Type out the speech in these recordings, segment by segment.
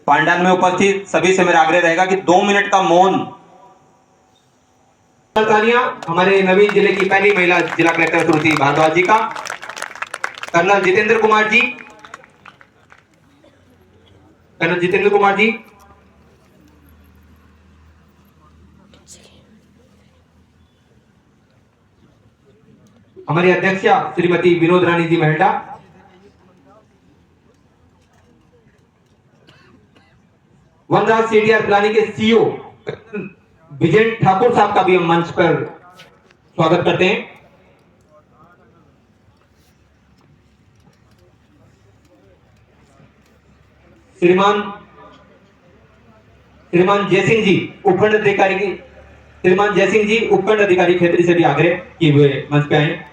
पांडाल में उपस्थित सभी से मेरा आग्रह रहेगा कि 2 मिनट का मौन। तालियां हमारे नवीन जिले की पहली महिला जिला कलेक्टर श्रीमती भारद्वाज जी का, कर्नल जितेंद्र कुमार जी, कर्नल जितेंद्र कुमार जी, हमारी अध्यक्षा श्रीमती विनोद रानी जी मेहटा, वनराज सीडीआर प्लानिंग के सीईओ विजय ठाकुर साहब का भी हम मंच पर स्वागत करते हैं। श्रीमान जयसिंह जी उपखंड अधिकारी की, श्रीमान जयसिंह जी उपखंड अधिकारी क्षेत्र से भी आग्रह किए हुए मंच पे आए।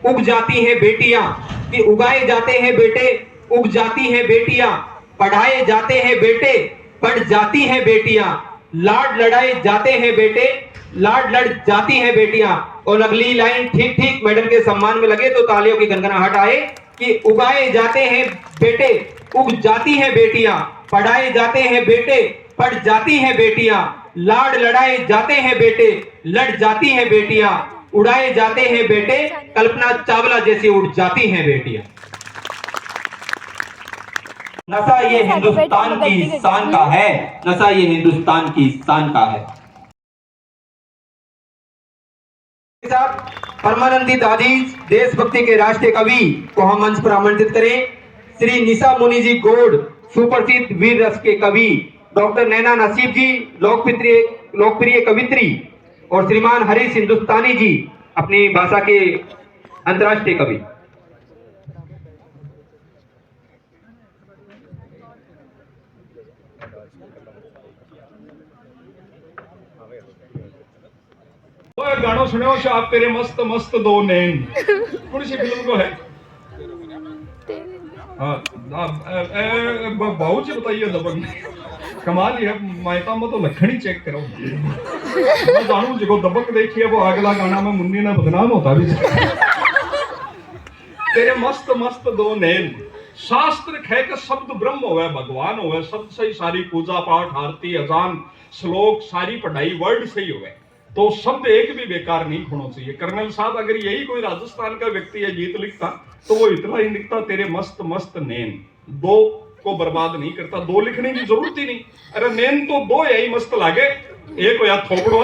उग जाती है बेटियां कि उगाए जाते हैं बेटे, उग जाती है बेटियां, पढ़ाए जाते हैं बेटे, पढ़ जाती हैं बेटियां, लाड लड़ाए जाते हैं बेटे, लाड लड़ जाती हैं बेटियां। और अगली लाइन ठीक ठीक मैडम के सम्मान में लगे तो तालियों की गनगनाहट आए कि उगाए जाते हैं बेटे, उग जाती हैं बेटियां, पढ़ाए जाते हैं बेटे, पढ़ जाती हैं बेटियां, लाड लड़ाए जाते हैं बेटे, लड़ जाती हैं बेटियां, उड़ाए जाते हैं बेटे, कल्पना चावला जैसी उड़ जाती हैं बेटियां। नशा ये हिंदुस्तान की शान का है, नशा ये हिंदुस्तान की शान का है। परमानंदित आजीज देशभक्ति के राष्ट्रीय कवि को हम मंच पर आमंत्रित करें। श्री निशा मुनि जी गोड, सुप्रसिद्ध वीर रस के कवि, डॉक्टर नैना नसीब जी लोकप्रिय कवित्री, और श्रीमान हरीश हिंदुस्तानी जी अपनी भाषा के अंतर्राष्ट्रीय कवि। गानों सुने हो आप तेरे मस्त मस्त दो नैन, कौन सी फिल्म को है? बहुत जी बताइए। दबंग कमाल ही है, मायता में तो लखनी चेक करो। मैं जानू जो दबंग देखिए वो अगला गाना में मुन्नी ने बदनाम होता भी। तेरे मस्त मस्त दो नैन, शास्त्र कह के शब्द ब्रह्म होवे भगवान होवे, शब्द से ही सारी पूजा पाठ आरती अजान श्लोक सारी पढ़ाई वर्ड से ही होवे, तो शब्द एक भी बेकार नहीं होना चाहिए। कर्नल साहब अगर यही कोई राजस्थान का व्यक्ति है गीत लिखता तो वो इतना ही लिखता, तेरे मस्त मस्त नैन, दो को बर्बाद नहीं करता, दो लिखने की जरूरत ही नहीं। अरे नैन तो दो यही मस्त लागे, एक होया थोपड़ो,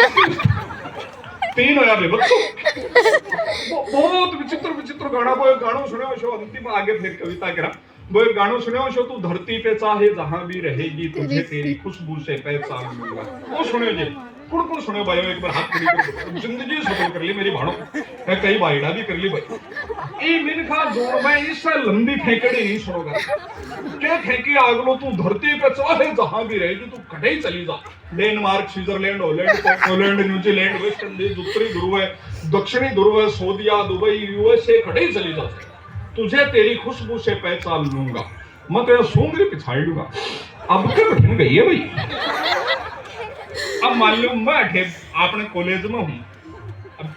तीन होया बेबत्सो। बहुत विचित्र विचित्र गाना। वो एक गाना सुने हो शो, अंतिम आगे फिर कविता करा। वो एक गाना सुने हो शो, तू धरती पे चाहे जहां भी रहेगी, तुझे तेरी खुशबू से पहचान लूंगा। वो सुने जी, कुड़ सुने भाई, एक बार हाथ खड़ी कर, जिंदगी सफल कर ली मेरी भाड़ो, मैं कई बाइडा भी कर ली भाई। ई मिनखा जोड़ मैं इससे लंबी फेंकड़ी नहीं सुनोगा। क्या फेंकी आगलो, तू धरती पे चाहे जहां भी रहेगी, तू कटे ही चली जा। Denmark, Switzerland, Holland, Poland, New Zealand, West Indies, उत्तरी ध्रुव है, दक्षिणी ध्रुव है, सऊदीया, दुबई, यूएसए, कटे ही चली जा। तुझे तेरी खुशबू से पहचान लूंगा, मैं तेरा सूंघ पिछाड़ लूंगा। अब क्या कठिन गई है भाई। अब मान लो मैं अपने कॉलेज में हूँ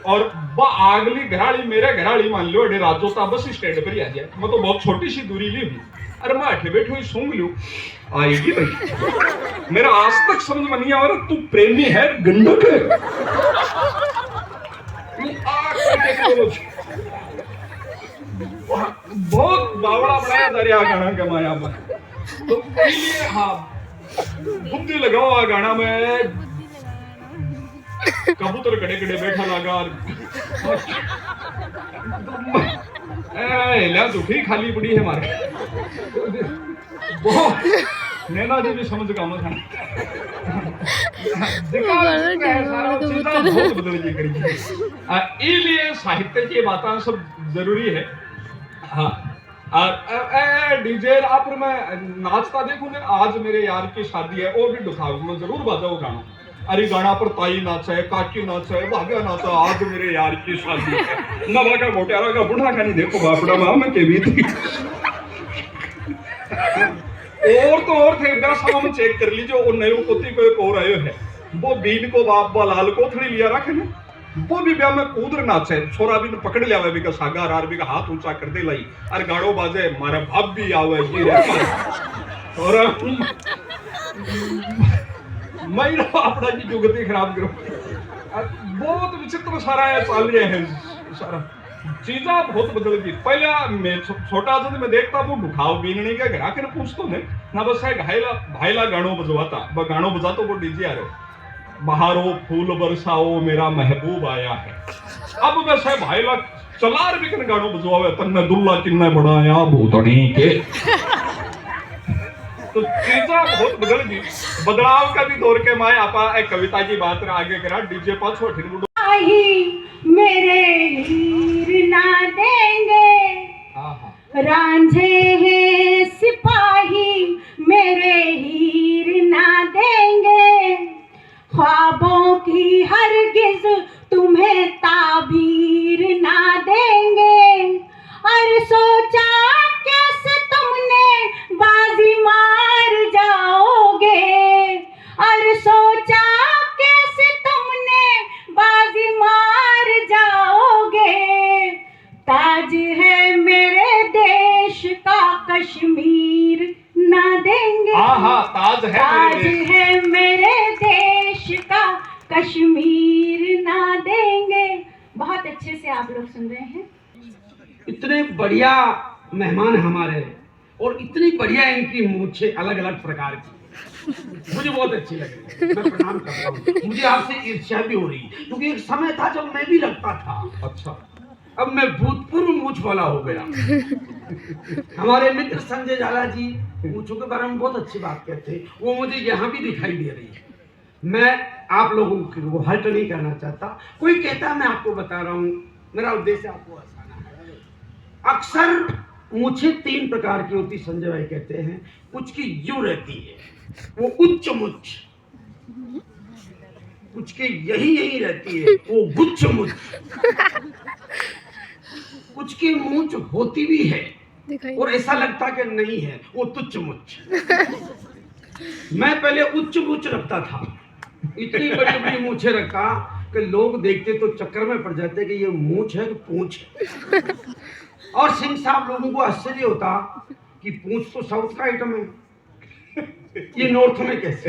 और आगली घराड़ी मेरे घराड़ी मान लो अठे राजोता बस स्टैंड पर ही आ जाए, मैं तो बहुत छोटी सी दूरी ली हूँ। अरे मैं अठे बैठे हुई सूंघ लू आएगी भाई। मेरा आज तक समझ में नहीं आ रहा, तू प्रेमी है गंडक है। बहुत बावड़ा बनाया जा रहा गाना के माया में, तो इसलिए हाँ बुद्धि लगाओ गाना में। कबूतर कड़े कड़े बैठा लगा, दुखी खाली पड़ी है हमारे। बहुत नैना जी भी समझ का मत इसलिए साहित्य की बातें सब जरूरी है। हाँ डीजे आप मैं नाचता देखूंगा। आज मेरे यार की शादी है, वो भी दिखाऊंगा, मैं जरूर बजाऊं गाना। अरे गाना पर ताई नाचा है, काकी नाचा है, भागा नाचा, आज मेरे यार की शादी है। नवा का मोटियारा का बुढ़ा का नहीं देखो बापड़ा मां में के भी थी। और तो और थे इधर सामने चेक कर लीजिए, वो नयो पोती को एक और आयो है, वो बीन को बाप लाल को थोड़ी लिया रखे ना, वो भी ब्याह में कूदर नाचे, छोरा भी पकड़ लिया हुआ, बिका सागार आर बिका हाथ ऊंचा कर दे लाई, अरे गाड़ो बाजे मारा भाप भी आवे जी रे। और मैं ना अपना की जुगती खराब करो। बहुत विचित्र सारा है चल रहा है सारा चीजा बहुत बदल गई। पहले मैं छोटा जब मैं देखता वो ढुकाव बीनने का घर आकर पूछतो मैं ना बस है भाईला गानों बजवाता वो गानों बजातो वो डीजे आ रहे बहारो फूल बरसाओ मेरा महबूब आया है। अब बस है भाईला चलार बिकन गानों बजवावे तन्ने दुल्ला किन्ने बढ़ाया भूतड़ी के। तो चीजा बहुत बदल गई। बदलाव का भी दौर के माए आपा एक कविता की बात आगे करा डीजे पाछो ठीक मेरे हीर ना देंगे रांझे हैं सिपाही मेरे हीर ना देंगे ख्वाबों की हरगिज तुम्हें ताबीर ना देंगे। और सोचा कैसे तुमने बाजी मार जाओगे और सोचा कैसे तुमने बाजी मार जाओगे। ताज है मेरे देश का कश्मीर ना देंगे ताज है मेरे देश का कश्मीर ना देंगे। बहुत अच्छे से आप लोग सुन रहे हैं। इतने बढ़िया मेहमान हमारे और इतनी बढ़िया इनकी मूछें अलग अलग प्रकार की मुझे बहुत अच्छी लगी। मैं प्रणाम करता हूँ। मुझे आपसे ईर्ष्या भी हो रही है क्योंकि एक समय था जब मैं भी लगता था। अच्छा अब मैं भूतपूर्व मूछ वाला हो गया। हमारे मित्र संजय झाला जी मूछों के बारे में बहुत अच्छी बात कहते हैं। वो मुझे यहाँ भी दिखाई दे रही है। मैं आप लोगों को हर्ट नहीं करना चाहता। कोई कहता मैं आपको बता रहा हूँ मेरा उद्देश्य आपको हंसाना है। अक्सर मूछें 3 प्रकार की होती संजय भाई कहते हैं। कुछ की यूं रहती है वो उच्च मुछ, कुछ की यही रहती है वो गुच्छ मुछ, कुछ की मूछ होती भी है और ऐसा लगता कि नहीं है वो तुच्छ मुछ। मैं पहले उच्च मुछ रखता था। इतनी बड़ी बड़ी मूछें रखा कि लोग देखते तो चक्कर में पड़ जाते कि ये मूछ है कि पूंछ है। और सिंह साहब लोगों को आश्चर्य होता कि पूंछ तो साउथ का आइटम है ये नॉर्थ में कैसे।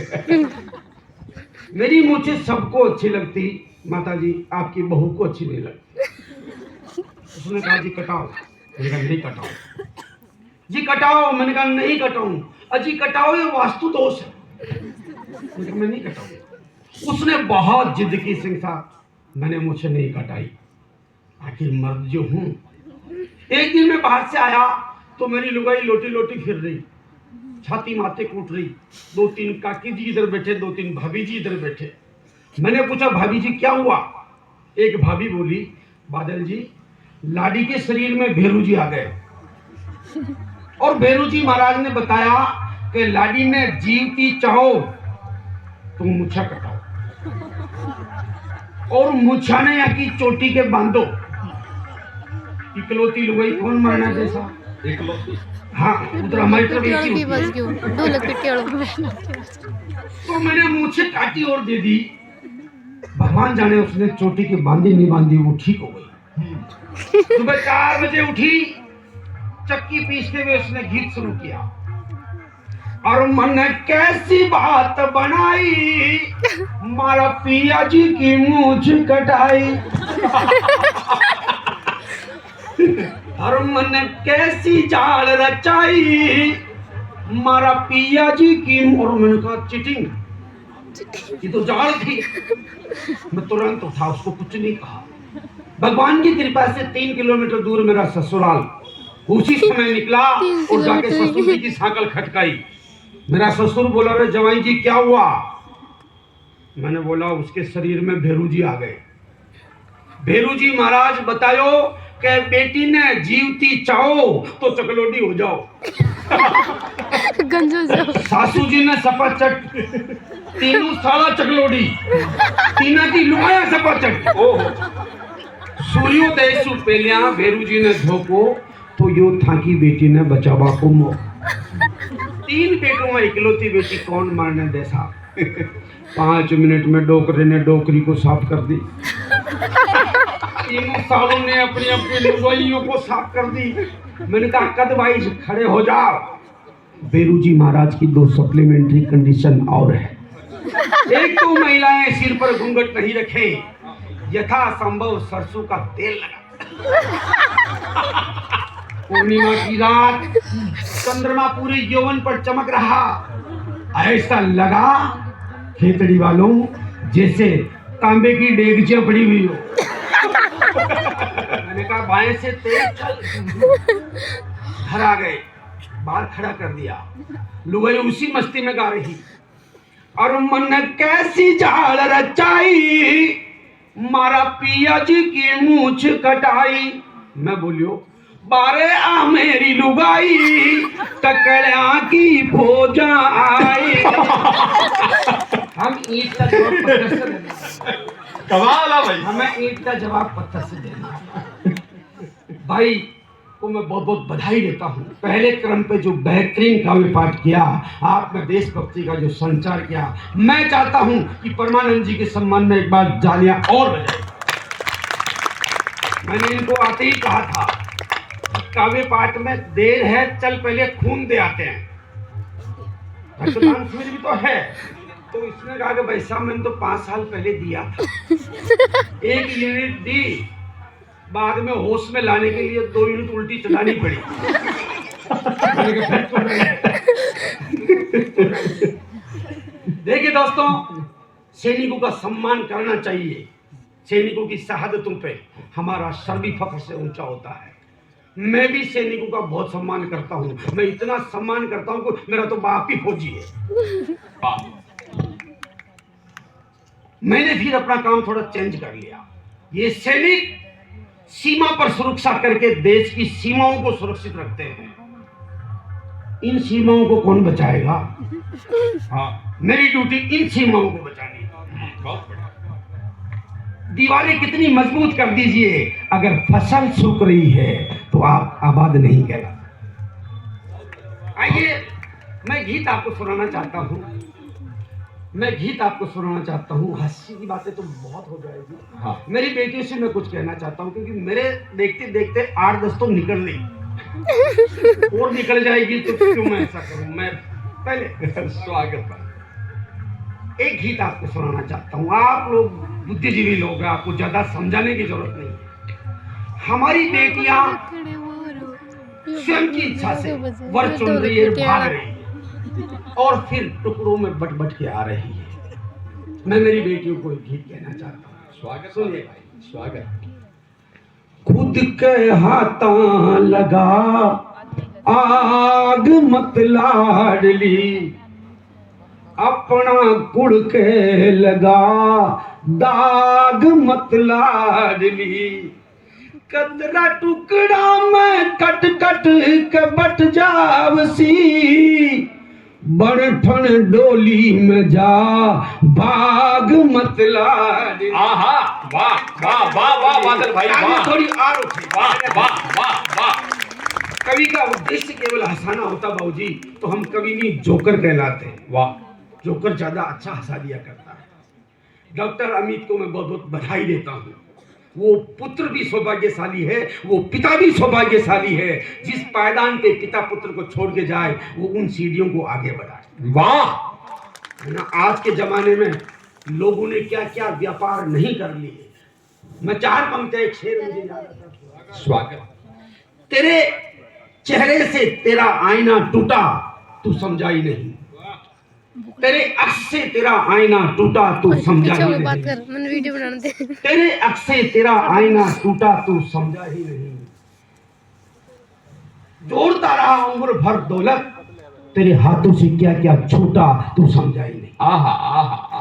मेरी मूछें सबको अच्छी लगती। माता जी आपकी बहू को अच्छी नहीं लगती। उसने कहा जी कटाओ। मैंने कहा नहीं कटाओ। जी कटाओ। मैंने कहा नहीं कटाऊं। अजी कटाओ ये वास्तु दोष है। मैं नहीं कटाऊंगा। उसने बहुत जिद की सिंह साहब। मैंने मुझे नहीं कटाई आखिर मर्द जो हूं। एक दिन मैं बाहर से आया तो मेरी लुगाई लोटी लोटी फिर रही छाती माथे कूट रही। 2-3 काकी जी इधर बैठे 2-3 भाभी जी इधर बैठे। मैंने पूछा भाभी जी क्या हुआ। एक भाभी बोली बादल जी लाडी के शरीर में भेरू जी आ गए और भेरू जी महाराज ने बताया कि लाडी ने जीवती चाहो तुम मुछा कटाओ और मुछा ने यहाँ की चोटी के बांधो। इकलौती लुगाई कौन मरना जैसा इकलौती। हाँ उधर हमारी तरफ तो मैंने मुझे काटी और दे दी। भगवान जाने उसने चोटी की बांधी नहीं बांधी वो ठीक हो गई। सुबह 4 बजे उठी चक्की पीसते हुए उसने गीत शुरू किया और मन कैसी बात बनाई मारा पिया जी की मूछ कटाई। और मन कैसी जाल रचाई मारा पिया जी की। और मैंने कहा चिटिंग ये तो जाल थी। मैं तुरंत उठा उसको कुछ नहीं कहा। भगवान की कृपा से 3 किलोमीटर दूर मेरा ससुराल। उसी समय निकला और जाके ससुर जी की सांकल खटकाई। मेरा ससुर बोला रे जवाई जी क्या हुआ। मैंने बोला उसके शरीर में भेरू जी आ गए। भेरू जी महाराज बतायो कि बेटी ने जीवती चाहो तो चकलोडी हो जाओ। सासू जी ने सपाचट तीनों साला चकलोडी तीना की लुगाया सपाचट। सूर्योदय सु पहलिया भेरू जी ने धोको तो यो थाकी बेटी ने बचावा को मो। 3 बेटों में इकलौती बेटी कौन मारने देसा। 5 मिनट में डोकरे ने डोकरी को साफ कर दी। तीनों सालों ने अपनी अपनी लुगाइयों को साफ कर दी। मैंने कहा कद भाई खड़े हो जाओ। बेरूजी महाराज की 2 सप्लीमेंट्री कंडीशन और है। एक तो महिलाएं सिर पर घूंघट नहीं रखें, यथा संभव सरसों का तेल लगा। पूर्णिमा की रात चंद्रमा पूरे यौवन पर चमक रहा, ऐसा लगा खेतड़ी वालों जैसे तांबे की डेगचियां पड़ी हुई हो। मैंने कहा बाएं से तेज चल। घर आ गए, बाहर खड़ा कर दिया, लुगाई उसी मस्ती में गा रही, और मन कैसी झाड़ रचाई, मारा पिया जी की मूछ कटाई। मैं बोलियो बारे आ मेरी लुगाई, टकड़िया की फौजा आई। हम ईद का जवाब पत्थर से देना, कमाल है भाई। हमें ईद का जवाब पत्थर से देना। भाई को मैं बहुत बहुत बधाई देता हूँ। पहले क्रम पे जो बेहतरीन काव्य पाठ किया आपने, देशभक्ति का जो संचार किया, मैं चाहता हूँ कि परमानंद जी के सम्मान में एक बार जालियां और बजाएं। मैंने इनको आते ही कहा था काव्य पाठ में देर है, चल पहले खून दे आते हैं। रक्तदान शिविर भी तो है, तो इसने कहा कि भाई साहब मैंने तो 5 साल पहले दिया था, 1 यूनिट दी, बाद में होश में लाने के लिए 2 यूनिट उल्टी चलानी पड़ी। देखिए दोस्तों, सैनिकों का सम्मान करना चाहिए। सैनिकों की शहादतों पे हमारा सर भी फख्र से ऊंचा होता है। मैं भी सैनिकों का बहुत सम्मान करता हूँ। मैं इतना सम्मान करता हूँ कि मेरा तो बाप ही फौजी है। मैंने फिर अपना काम थोड़ा चेंज कर लिया। ये सैनिक सीमा पर सुरक्षा करके देश की सीमाओं को सुरक्षित रखते हैं। इन सीमाओं को कौन बचाएगा? हाँ, मेरी ड्यूटी इन सीमाओं को बचानी है। बहुत बढ़िया। दीवारें कितनी मजबूत कर दीजिए, अगर फसल सूख रही है तो आप आबाद नहीं कहलाते। आइए मैं गीत आपको सुनाना चाहता हूँ। हंसी की बातें तो बहुत हो जाएगी। हाँ, मेरी बेटियों से मैं कुछ कहना चाहता हूँ, क्योंकि मेरे देखते देखते 8-10 तो निकल गई और निकल जाएगी, तो क्यों मैं ऐसा करूँ। मैं पहले स्वागत है, एक गीत आपको सुनाना चाहता हूँ। आप लोग बुद्धिजीवी लोग हैं, आपको ज्यादा समझाने की जरूरत नहीं। हमारी बेटियां स्वयं की इच्छा से वर चुन रही है, भाग रही है और फिर टुकड़ों में बट के आ रही है। मैं मेरी बेटियों को एक गीत कहना चाहता हूँ। स्वागत सुनिए भाई, स्वागत। खुद के हाथां लगा आग मत लाडली, अपना कुड़ के लगा दाग मत लाडली। कतरा टुकड़ा में कट कट के बट जावसी, बड़ठन डोली में जा भाग मत लाडली। आहा, वाह वाह वाह वाह बादल भाई, वाह। थोड़ी और उठी। वाह वाह वाह वाह। कवि का उद्देश्य केवल हंसाना होता बाबूजी, तो हम कवि नहीं जोकर कहलाते हैं। वाह, जोकर ज्यादा अच्छा हंसा दिया करता है। डॉक्टर अमित को मैं बहुत बहुत बधाई देता हूँ। वो पुत्र भी सौभाग्यशाली है, वो पिता भी सौभाग्यशाली है। जिस पायदान पे पिता पुत्र को छोड़ के जाए, वो उन सीढ़ियों को आगे बढ़ाए। वाह। है ना, आज के जमाने में लोगों ने क्या क्या व्यापार नहीं कर लिए। मैं 4 पंक्तियां, एक शेर मुझे याद आता है। स्वागत। तेरे चेहरे से तेरा आईना टूटा, तू समझा ही नहीं। तेरे अक्स से तेरा आईना टूटा, तू समझा ही नहीं। वीडियो बनाने दे। तेरे अक्स से तेरा आईना टूटा, तू समझा ही नहीं। जोड़ता रहा उम्र भर दौलत, तेरे हाथों से क्या क्या छूटा, तू समझा ही नहीं। आहा आहा